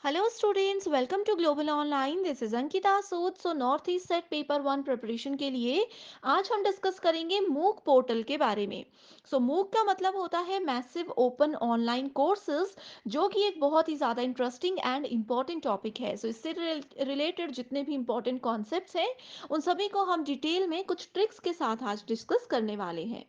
Hello students, welcome to Global Online. This is Ankita Sood. North east set paper one preparation के लिए आज हम discuss करेंगे मूक पोर्टल के बारे में. मूक का मतलब होता है मैसिव ओपन ऑनलाइन कोर्सेज, जो कि एक बहुत ही ज़्यादा इंटरेस्टिंग एंड इम्पॉर्टेंट टॉपिक है. इससे रिलेटेड जितने भी इम्पॉर्टेंट कॉन्सेप्ट्स हैं उन सभी को हम डिटेल में कुछ ट्रिक्स के साथ आज डिस्कस करने वाले हैं.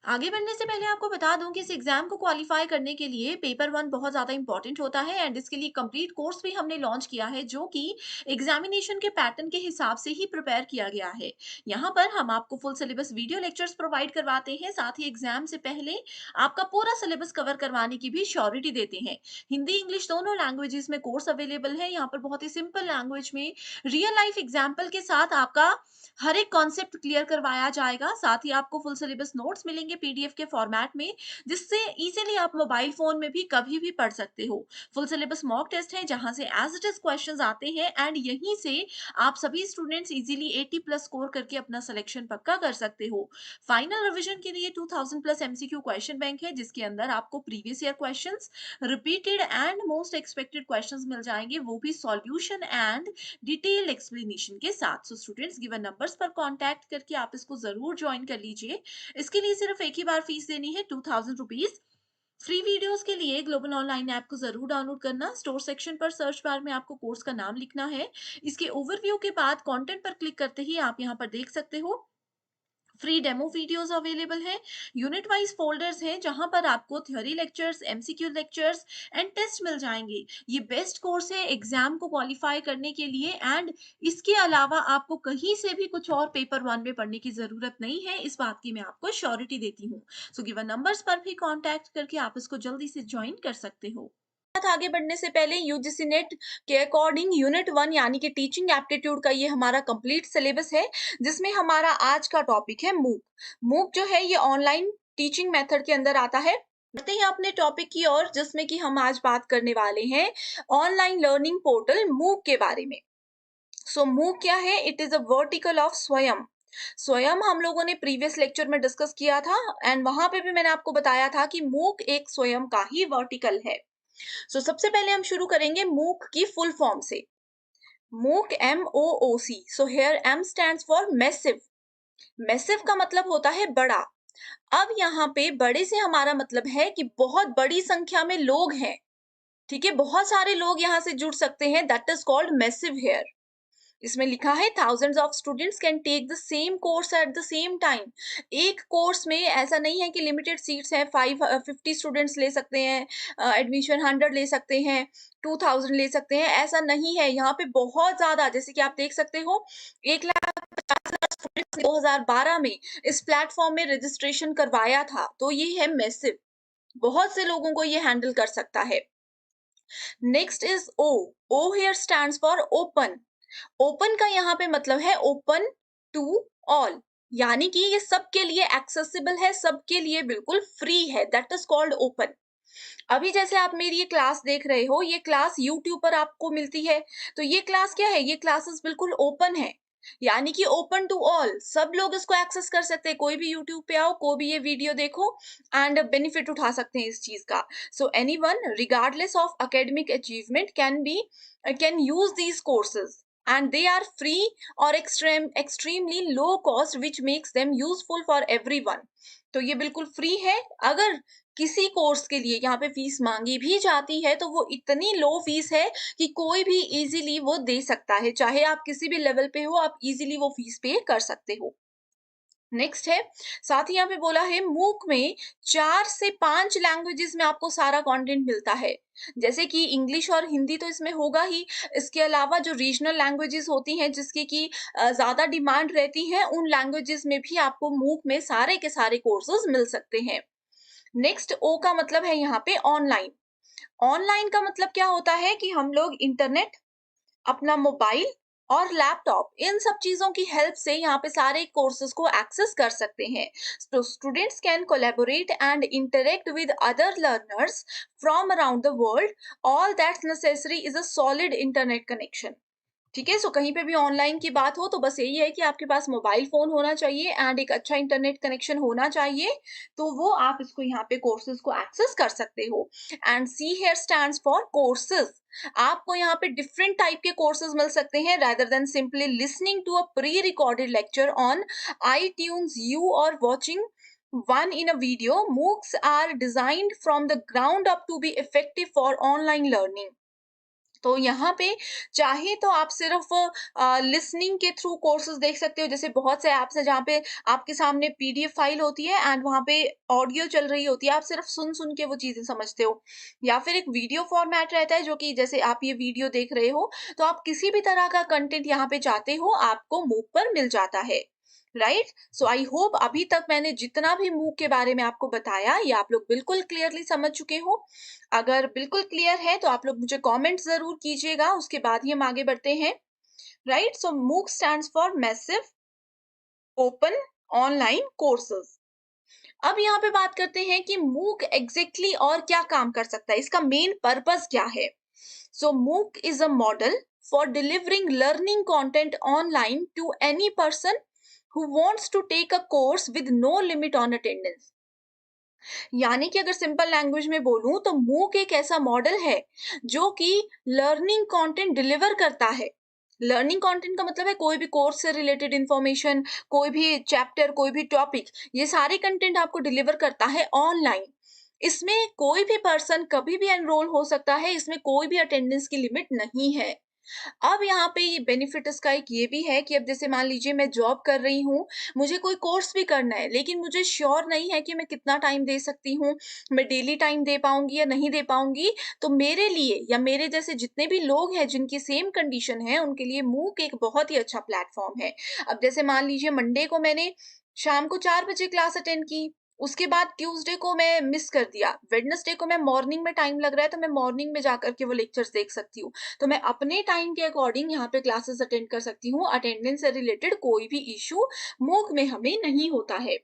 आगे बढ़ने से पहले आपको बता दूं कि इस एग्जाम को क्वालिफाई करने के लिए पेपर वन बहुत ज़्यादा इंपॉर्टेंट होता है एंड इसके लिए कंप्लीट कोर्स भी हमने लॉन्च किया है जो कि एग्जामिनेशन के पैटर्न के हिसाब से ही प्रिपेयर किया गया है। यहाँ पर हम आपको full syllabus video lectures provide करवाते हैं, साथ ही एग्जाम से पहले आपका पूरा सिलेबस कवर करवाने की भी श्योरिटी देते हैं। हिंदी इंग्लिश दोनों लैंग्वेजेस में कोर्स अवेलेबल है। यहाँ पर बहुत ही सिंपल लैंग्वेज में रियल लाइफ एग्जाम्पल के साथ आपका हर एक कॉन्सेप्ट क्लियर करवाया जाएगा। साथ ही आपको फुल सिलेबस नोट्स मिलेंगे पीडीएफ के फॉर्मेट में, जिससे इजीली आप मोबाइल फोन में भी कभी भी पढ़ सकते हो। फुल सिलेबस मॉक टेस्ट है जहां से एज इट इज क्वेश्चंस आते हैं एंड यहीं से आप सभी स्टूडेंट्स इजीली 80 प्लस स्कोर करके अपना सिलेक्शन पक्का कर सकते हो। फाइनल रिवीजन के लिए 2000 प्लस एमसीक्यू क्वेश्चन बैंक है, जिसके अंदर आपको previous year questions, repeated and most expected questions मिल जाएंगे, वो भी सॉल्यूशन एंड डिटेल्ड एक्सप्लेनेशन के साथ। स्टूडेंट्स गिवन नंबर्स पर कांटेक्ट करके आप इसको जरूर ज्वाइन कर लीजिए। इसके लिए सिर्फ एक ही बार फीस देनी है, 2000 रुपीज। फ्री वीडियोस के लिए ग्लोबल ऑनलाइन ऐप को जरूर डाउनलोड करना। स्टोर सेक्शन पर सर्च बार में आपको कोर्स का नाम लिखना है। इसके ओवरव्यू के बाद कंटेंट पर क्लिक करते ही आप यहाँ पर देख सकते हो फ्री डेमो वीडियोस अवेलेबल हैं। यूनिट वाइज फोल्डर्स हैं जहां पर आपको theory lectures, MCQ lectures and test मिल जाएंगे। ये बेस्ट कोर्स है एग्जाम को क्वालिफाई करने के लिए एंड इसके अलावा आपको कहीं से भी कुछ और पेपर वन में पढ़ने की जरूरत नहीं है, इस बात की मैं आपको श्योरिटी देती हूँ। सो गिवन नंबर्स पर भी कांटेक्ट करके आप इसको जल्दी से ज्वाइन कर सकते हो। साथ आगे बढ़ने से पहले यूजीसी नेट के अकॉर्डिंग यूनिट वन यानी कि टीचिंग एप्टीट्यूड का ये हमारा कंप्लीट सिलेबस है, जिसमें हमारा आज का टॉपिक है मूक। मूक जो है ये ऑनलाइन टीचिंग मेथड के अंदर आता है। बढ़ते हैं अपने टॉपिक की ओर, जिसमें कि हम आज बात करने वाले हैं ऑनलाइन लर्निंग पोर्टल मूक के बारे में। मूक क्या है? It is a vertical of स्वयं। स्वयं हम लोगों ने प्रीवियस लेक्चर में डिस्कस किया था एंड वहां पे भी मैंने आपको बताया था कि मूक एक स्वयं का ही वर्टिकल है। सबसे पहले हम शुरू करेंगे मूक की फुल फॉर्म से। मूक MOOC। Hair M stands for massive. Massive का मतलब होता है बड़ा। अब यहाँ पे बड़े से हमारा मतलब है कि बहुत बड़ी संख्या में लोग हैं। ठीक है, बहुत सारे लोग यहाँ से जुड़ सकते हैं, that is called massive here. इसमें लिखा है thousands of students can take the same course at the same time. एक कोर्स में ऐसा नहीं है कि लिमिटेड सीट्स हैं, 50 स्टूडेंट्स ले सकते हैं एडमिशन, 100 ले सकते हैं, 2000 ले सकते हैं, ऐसा नहीं है। यहाँ पे बहुत ज्यादा, जैसे कि आप देख सकते हो, 1,50,000 स्टूडेंट्स 2012 में इस प्लेटफॉर्म में रजिस्ट्रेशन करवाया था। तो ये है मैसिव, बहुत से लोगों को ये हैंडल कर सकता है। Next is O. O here stands for open. Open का यहाँ पे मतलब है ओपन टू ऑल, यानी कि ये सबके लिए एक्सेसिबल है, सबके लिए बिल्कुल फ्री है, दैट इज कॉल्ड ओपन। अभी जैसे आप मेरी ये क्लास देख रहे हो, ये क्लास यूट्यूब पर आपको मिलती है। तो ये क्लास क्या है? ये क्लासेस बिल्कुल ओपन है, यानी कि ओपन टू ऑल, सब लोग इसको एक्सेस कर सकते हैं। कोई भी यूट्यूब पे आओ, कोई भी ये वीडियो देखो एंड बेनिफिट उठा सकते हैं इस चीज का। Anyone regardless of academic achievement can use these courses and they are free or extremely low cost which makes them useful for everyone। तो ये बिल्कुल फ्री है। अगर किसी कोर्स के लिए यहाँ पे फीस मांगी भी जाती है तो वो इतनी लो फीस है कि कोई भी इजीली वो दे सकता है, चाहे आप किसी भी लेवल पे हो, आप इजीली वो फीस पे कर सकते हो। नेक्स्ट है, साथ ही यहाँ पे बोला है मूक में 4 से 5 लैंग्वेजेस में आपको सारा कंटेंट मिलता है। जैसे कि इंग्लिश और हिंदी तो इसमें होगा ही, इसके अलावा जो रीजनल लैंग्वेजेस होती हैं जिसकी की ज्यादा डिमांड रहती है, उन लैंग्वेजेस में भी आपको मूक में सारे के सारे कोर्सेज मिल सकते हैं। नेक्स्ट ओ का मतलब है यहाँ पे ऑनलाइन। ऑनलाइन का मतलब क्या होता है कि हम लोग इंटरनेट, अपना मोबाइल और लैपटॉप, इन सब चीजों की हेल्प से यहाँ पे सारे कोर्सेज को एक्सेस कर सकते हैं। तो students can collaborate and interact with other learners from around the world. All that's necessary is a solid internet connection. ठीक है? सो कहीं पे भी ऑनलाइन की बात हो तो बस यही है कि आपके पास मोबाइल फ़ोन होना चाहिए एंड एक अच्छा इंटरनेट कनेक्शन होना चाहिए, तो वो आप इसको यहाँ पे कोर्सेज़ को एक्सेस कर सकते हो। And C here stands for courses. आपको यहाँ पे डिफरेंट टाइप के कोर्सेज़ मिल सकते हैं rather than simply listening to a pre-recorded lecture on iTunes U or watching one in a video. MOOCs are designed from the ground up to be effective for online learning. तो यहाँ पे चाहे तो आप सिर्फ लिसनिंग के through courses देख सकते हो, जैसे बहुत से ऐप्स हैं जहाँ पे आपके सामने पीडीएफ फाइल होती है एंड वहाँ पे ऑडियो चल रही होती है, आप सिर्फ सुन-सुन के वो चीज़ें समझते हो। या फिर एक वीडियो फॉर्मेट रहता है जो कि जैसे आप ये वीडियो देख रहे हो, तो आप किसी भी तरह का कंटेंट यहाँ पे चाहते हो, आपको मूक पर मिल जाता है। राइट? सो आई होप अभी तक मैंने जितना भी मूक के बारे में आपको बताया, ये आप लोग बिल्कुल क्लियरली समझ चुके हो। अगर बिल्कुल क्लियर है तो आप लोग मुझे कमेंट ज़रूर कीजिएगा, उसके बाद ही हम आगे बढ़ते हैं। राइट? सो मूक stands for massive open online courses. अब यहाँ पे बात करते हैं कि मूक एग्ज़ैक्टली और क्या काम कर सकता है, इसका मेन पर्पस क्या है? So MOOC is a model for delivering learning content online to any person who wants to take a course with no limit on attendance। यानी कि अगर सिंपल लैंग्वेज में बोलूं तो मूक एक ऐसा मॉडल है जो कि लर्निंग कंटेंट डिलीवर करता है। लर्निंग कंटेंट का मतलब है कोई भी कोर्स से रिलेटेड इंफॉर्मेशन, कोई भी चैप्टर, कोई भी टॉपिक, ये सारे कंटेंट आपको डिलीवर करता है ऑनलाइन। इसमें कोई भी पर्सन कभी भी एनरोल हो सकता है, इसमें कोई भी अटेंडेंस की लिमिट नहीं है। अब यहाँ पे ये बेनिफिट इसका एक ये भी है कि अब जैसे मान लीजिए मैं जॉब कर रही हूँ, मुझे कोई कोर्स भी करना है, लेकिन मुझे श्योर नहीं है कि मैं कितना टाइम दे सकती हूँ, मैं डेली टाइम दे पाऊँगी या नहीं दे पाऊँगी। तो मेरे लिए या मेरे जैसे जितने भी लोग हैं जिनकी सेम कंडीशन है, उनके लिए मूक एक बहुत ही अच्छा प्लेटफ़ॉर्म है। अब जैसे मान लीजिए मंडे को मैंने शाम को 4 बजे क्लास अटेंड की, उसके बाद ट्यूसडे को मैं मिस कर दिया, वेडनेसडे को मैं मॉर्निंग में टाइम लग रहा है तो मैं मॉर्निंग में जाकर के वो लेक्चर्स देख सकती हूँ। तो मैं अपने टाइम के अकॉर्डिंग यहाँ पे क्लासेस अटेंड कर सकती हूँ। अटेंडेंस से रिलेटेड कोई भी इश्यू मूक में हमें नहीं होता है।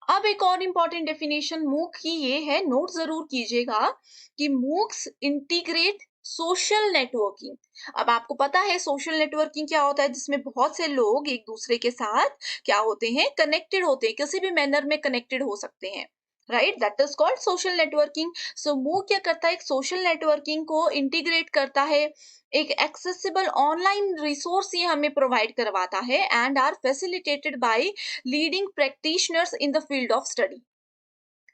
अब एक और इम्पोर्टेंट डेफिनेशन मूक की ये है, नोट ज़रूर कीजिएगा कि मूक्स इंटीग्रेट सोशल नेटवर्किंग। अब आपको पता है सोशल नेटवर्किंग क्या होता है, जिसमें बहुत से लोग एक दूसरे के साथ क्या होते हैं, कनेक्टेड होते हैं, किसी भी मैनर में कनेक्टेड हो सकते हैं। Right? That is called social networking. So MOOC क्या करता है, एक सोशल नेटवर्किंग को इंटीग्रेट करता है, एक एक्सेसिबल ऑनलाइन रिसोर्स ये हमें प्रोवाइड करवाता है and are facilitated by leading practitioners in the field of study.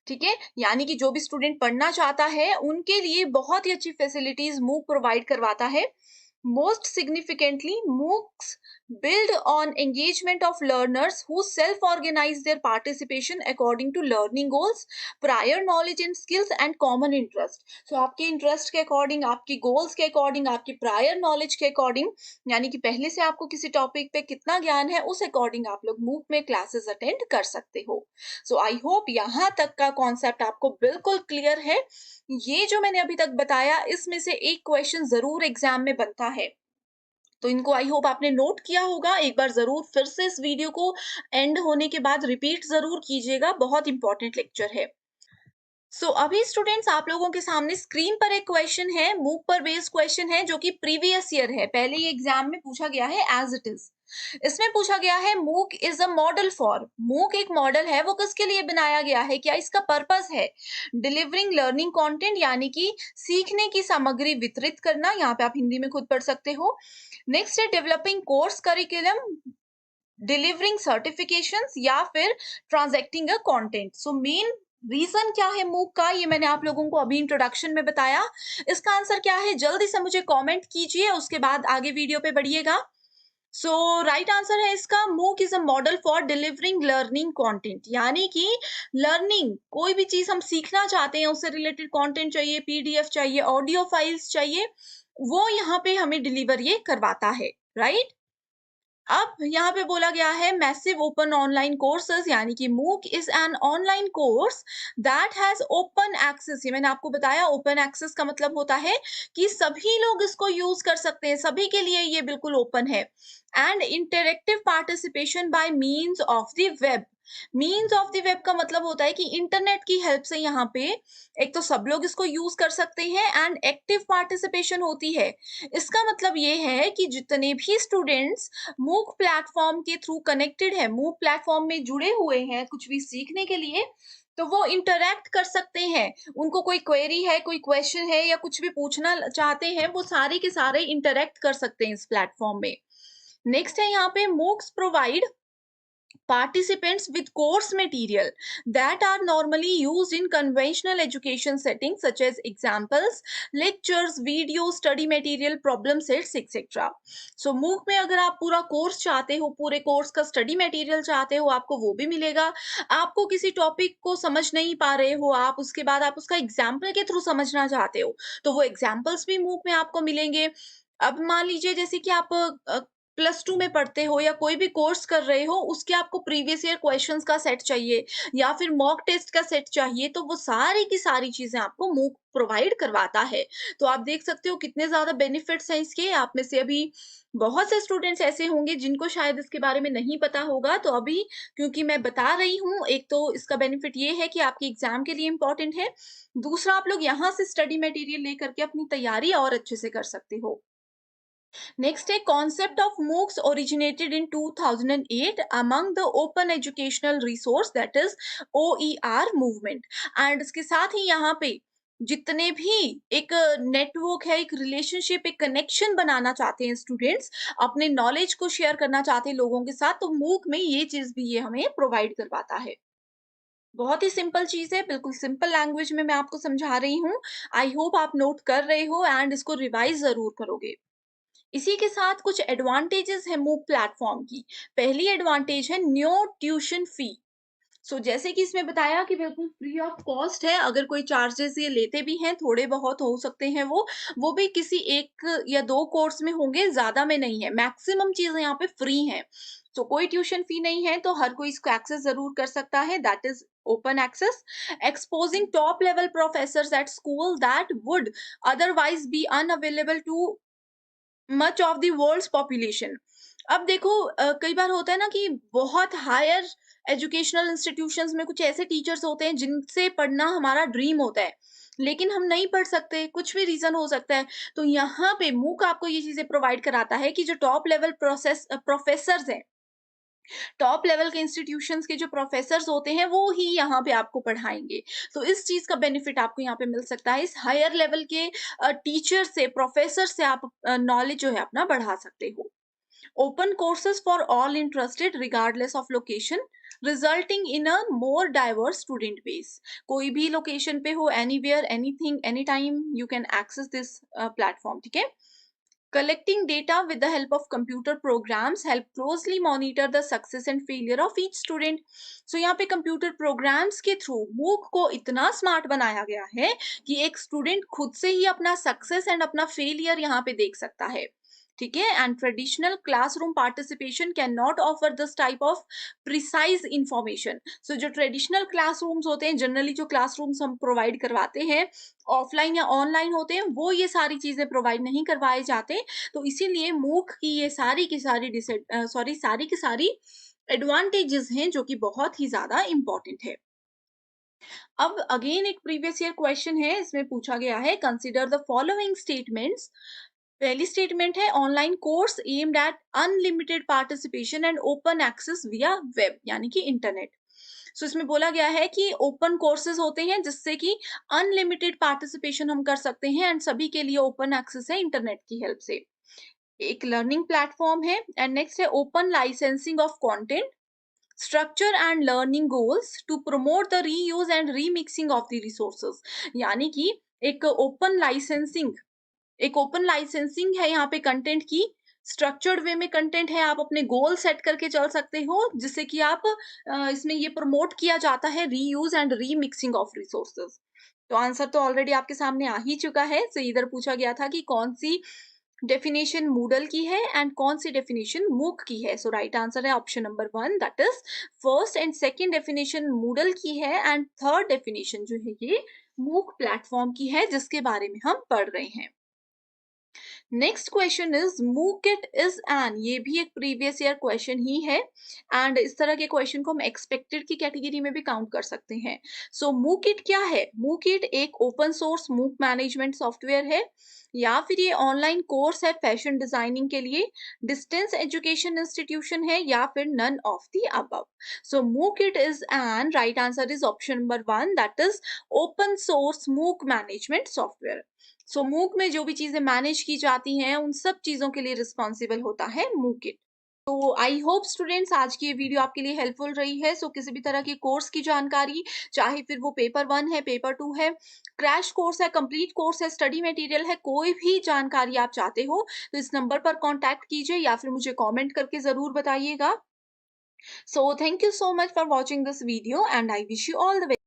ठीक है? यानी कि जो भी स्टूडेंट पढ़ना चाहता है, उनके लिए बहुत ही अच्छी फैसिलिटीज़ मूक प्रोवाइड करवाता है। Most significantly MOOCs build on engagement of learners who self-organize their participation according to learning goals, prior knowledge and skills and common interest। So आपके इंटरेस्ट के अकॉर्डिंग, आपकी गोल्स के अकॉर्डिंग, आपकी प्रायर नॉलेज के according, यानी कि पहले से आपको किसी टॉपिक पे कितना ज्ञान है, उस अकॉर्डिंग आप लोग मूक में क्लासेस अटेंड कर सकते हो। सो आई होप यहाँ तक का कॉन्सेप्ट आपको बिल्कुल क्लियर है। ये जो मैंने अभी तक बताया, इसमें से एक क्वेश्चन ज़रूर एग्ज़ाम में बनता है। तो इनको आई होप आपने नोट किया होगा। एक बार ज़रूर फिर से इस वीडियो को एंड होने के बाद रिपीट ज़रूर कीजिएगा, बहुत इम्पोर्टेंट लेक्चर है। अभी स्टूडेंट्स आप लोगों के सामने स्क्रीन पर एक क्वेश्चन है, मूक पर बेस्ड क्वेश्चन है जो कि प्रीवियस ईयर है, पहले ये एग्जाम में पूछा गया है एज इट इज। इसमें पूछा गया है मूक इज अ मॉडल फॉर, मूक एक मॉडल है, वो किसके लिए बनाया गया है, क्या इसका पर्पस है? डिलीवरिंग लर्निंग कंटेंट, यानी कि सीखने की सामग्री वितरित करना, यहाँ पे आप हिंदी में खुद पढ़ सकते हो। नेक्स्ट है developing course curriculum, delivering certifications, या फिर transacting a content. Main reason क्या है मूक का, ये मैंने आप लोगों को अभी इंट्रोडक्शन में बताया। इसका आंसर क्या है, जल्दी से मुझे कमेंट कीजिए, उसके बाद आगे वीडियो पे बढ़िएगा। राइट आंसर है इसका, मूक is a model for delivering learning content, यानी कि लर्निंग, कोई भी चीज हम सीखना चाहते हैं, उससे रिलेटेड कंटेंट चाहिए, पीडीएफ चाहिए, ऑडियो फाइल्स चाहिए, वो यहाँ पे हमें डिलीवर ये करवाता है। राइट? अब यहाँ पे बोला गया है मैसिव ओपन ऑनलाइन कोर्सेज, यानी कि MOOC is an online course that has open access. ये मैंने आपको बताया, ओपन एक्सेस का मतलब होता है कि सभी लोग इसको यूज कर सकते हैं, सभी के लिए ये बिल्कुल ओपन है। And interactive participation bye means of the web, means of the web का मतलब होता है कि इंटरनेट की हेल्प से यहाँ पे एक तो सब लोग इसको यूज कर सकते हैं एंड एक्टिव पार्टिसिपेशन होती है। इसका मतलब ये है कि जितने भी स्टूडेंट्स मूक प्लेटफॉर्म के थ्रू कनेक्टेड है, मूक प्लेटफॉर्म में जुड़े हुए हैं कुछ भी सीखने के लिए, तो वो इंटरैक्ट कर सकते हैं। उनको कोई क्वेरी है, कोई क्वेश्चन है या कुछ भी पूछना चाहते हैं, वो सारे के सारे इंटरैक्ट कर सकते हैं इस प्लेटफॉर्म में। नेक्स्ट है यहाँ पे MOOCs provide participants with course material that are normally used in conventional education settings such as examples, lectures, videos, study material, problem sets, etc. So MOOC में अगर आप पूरा कोर्स चाहते हो, पूरे कोर्स का स्टडी मटेरियल चाहते हो, आपको वो भी मिलेगा। आपको किसी टॉपिक को समझ नहीं पा रहे हो आप, उसके बाद आप उसका एग्जाम्पल के थ्रू समझना चाहते हो, तो वो एग्जाम्पल्स भी MOOC में आपको मिलेंगे। अब मान लीजिए जैसे कि आप प्लस 2 में पढ़ते हो या कोई भी कोर्स कर रहे हो, उसके आपको प्रीवियस ईयर क्वेश्चंस का सेट चाहिए या फिर मॉक टेस्ट का सेट चाहिए, तो वो सारी की सारी चीज़ें आपको मूक प्रोवाइड करवाता है। तो आप देख सकते हो कितने ज़्यादा बेनिफिट्स हैं इसके। आप में से अभी बहुत से स्टूडेंट्स ऐसे होंगे जिनको शायद इसके बारे में नहीं पता होगा, तो अभी क्योंकि मैं बता रही हूँ, एक तो इसका बेनिफिट ये है कि आपके एग्ज़ाम के लिए इम्पोर्टेंट है, दूसरा आप लोग यहाँ से स्टडी मटेरियल लेकर के अपनी तैयारी और अच्छे से कर सकते हो। Next, a concept of MOOCs originated in 2008 among the Open Educational Resource that is OER movement and इसके साथ ही यहाँ पे जितने भी एक नेटवर्क है, एक रिलेशनशिप, एक कनेक्शन बनाना चाहते हैं स्टूडेंट्स, अपने नॉलेज को शेयर करना चाहते हैं लोगों के साथ, तो मूक में ये चीज़ भी ये हमें प्रोवाइड करवाता है। बहुत ही सिंपल चीज़ है, बिल्कुल सिंपल लैंग्वेज में मैं आपको समझा रही हूँ। आई होप आप नोट कर रहे हो एंड इसको रिवाइज़ ज़रूर करोगे। इसी के साथ कुछ एडवांटेजेस है मूक प्लेटफॉर्म की। पहली एडवांटेज है नो ट्यूशन फी। जैसे कि इसमें बताया कि बिल्कुल फ्री ऑफ कॉस्ट है, अगर कोई चार्जेस ये लेते भी हैं, थोड़े बहुत हो सकते हैं वो भी किसी 1 या 2 कोर्स में होंगे, ज़्यादा में नहीं है। मैक्सिमम चीज़ें यहाँ पे फ्री हैं। कोई ट्यूशन फी नहीं है, तो हर कोई इसको एक्सेस ज़रूर कर सकता है, that is open access. Exposing top level professors at school that would otherwise be unavailable to much of the world's population. अब देखो कई बार होता है ना कि बहुत हायर एजुकेशनल इंस्टीट्यूशंस में कुछ ऐसे टीचर्स होते हैं जिनसे पढ़ना हमारा ड्रीम होता है, लेकिन हम नहीं पढ़ सकते, कुछ भी रीज़न हो सकता है। तो यहाँ पे मूक आपको ये चीज़ें प्रोवाइड कराता है कि जो टॉप लेवल प्रोफेसर्स हैं, टॉप लेवल के इंस्टीट्यूशंस के जो प्रोफेसर्स होते हैं, वो ही यहाँ पे आपको पढ़ाएँगे। तो इस चीज़ का बेनिफिट आपको यहाँ पे मिल सकता है। इस हायर लेवल के टीचर से, प्रोफेसर से आप नॉलेज जो है अपना बढ़ा सकते हो। Open courses for all interested regardless of location, resulting in a more diverse student base. कोई भी लोकेशन पे हो, anywhere, anything, anytime, you can access this platform. ठीक है? Collecting data with the help of computer programs help closely monitor the success and failure of each student. यहाँ पे computer programs के through मूक को इतना स्मार्ट बनाया गया है कि एक स्टूडेंट खुद से ही अपना सक्सेस एंड अपना फेलियर यहाँ पे देख सकता है। ठीक है? And traditional classroom participation can not offer this type of precise information. जो ट्रेडिशनल क्लासरूम्स होते हैं, जनरली जो क्लासरूम्स हम प्रोवाइड करवाते हैं, ऑफलाइन या ऑनलाइन होते हैं, वो ये सारी चीज़ें प्रोवाइड नहीं करवाए जाते। तो इसीलिए मूक की ये सारी की सारी सारी की सारी एडवांटेजेस हैं जो कि बहुत ही ज़्यादा इम्पोर्टेंट है। अब अगेन एक प्रीवियस ईयर क्वेश्चन है, इसमें पूछा गया है कंसीडर द फॉलोइंग स्टेटमेंट्स। पहली स्टेटमेंट है online course aimed at unlimited participation and open access via web यानी कि इंटरनेट। इसमें बोला गया है कि ओपन कोर्सेज होते हैं जिससे कि अनलिमिटेड पार्टिसिपेशन हम कर सकते हैं एंड सभी के लिए ओपन एक्सेस है इंटरनेट की हेल्प से। एक लर्निंग प्लेटफॉर्म है एंड नेक्स्ट है open licensing of content, structure and learning goals to promote the reuse and remixing of the resources. यानी कि एक ओपन लाइसेंसिंग एक ओपन लाइसेंसिंग है यहाँ पे कंटेंट की, स्ट्रक्चर्ड वे में कंटेंट है, आप अपने गोल सेट करके चल सकते हो जिससे कि आप इसमें ये प्रमोट किया जाता है reuse and remixing of resources. तो आंसर तो ऑलरेडी आपके सामने आ ही चुका है। इधर पूछा गया था कि कौन सी डेफिनेशन मूडल की है एंड कौन सी डेफिनेशन मूक की है। राइट आंसर है option number 1, that is first and second definition Moodle की है एंड थर्ड डेफिनेशन जो है ये मूक प्लेटफॉर्म की है जिसके बारे में हम पढ़ रहे हैं। Next question is MOOKIT is an, ये भी एक प्रीवियस ईयर क्वेश्चन ही है एंड इस तरह के क्वेश्चन को हम एक्सपेक्टेड की कैटेगरी में भी काउंट कर सकते हैं। सो मूकिट क्या है? मूकिट एक open source MOOC management software है या फिर ये ऑनलाइन कोर्स है फैशन डिजाइनिंग के लिए, डिस्टेंस एजुकेशन इंस्टीट्यूशन है या फिर none of the above. So MOOKIT is an right answer is option number 1, that is open source MOOC management software. So MOOC में जो भी चीजें मैनेज की जाती हैं उन सब चीजों के लिए रिस्पॉन्सिबल होता है मूकिट। तो आई होप स्टूडेंट्स आज की ये वीडियो आपके लिए हेल्पफुल रही है। सो किसी भी तरह की कोर्स की जानकारी, चाहे फिर वो पेपर 1 है, पेपर 2 है, क्रैश कोर्स है, कंप्लीट कोर्स है, स्टडी मटेरियल है, कोई भी जानकारी आप चाहते हो तो इस नंबर पर कांटेक्ट कीजिए या फिर मुझे कमेंट करके जरूर बताइएगा। So thank you so much for watching this video and I wish you all the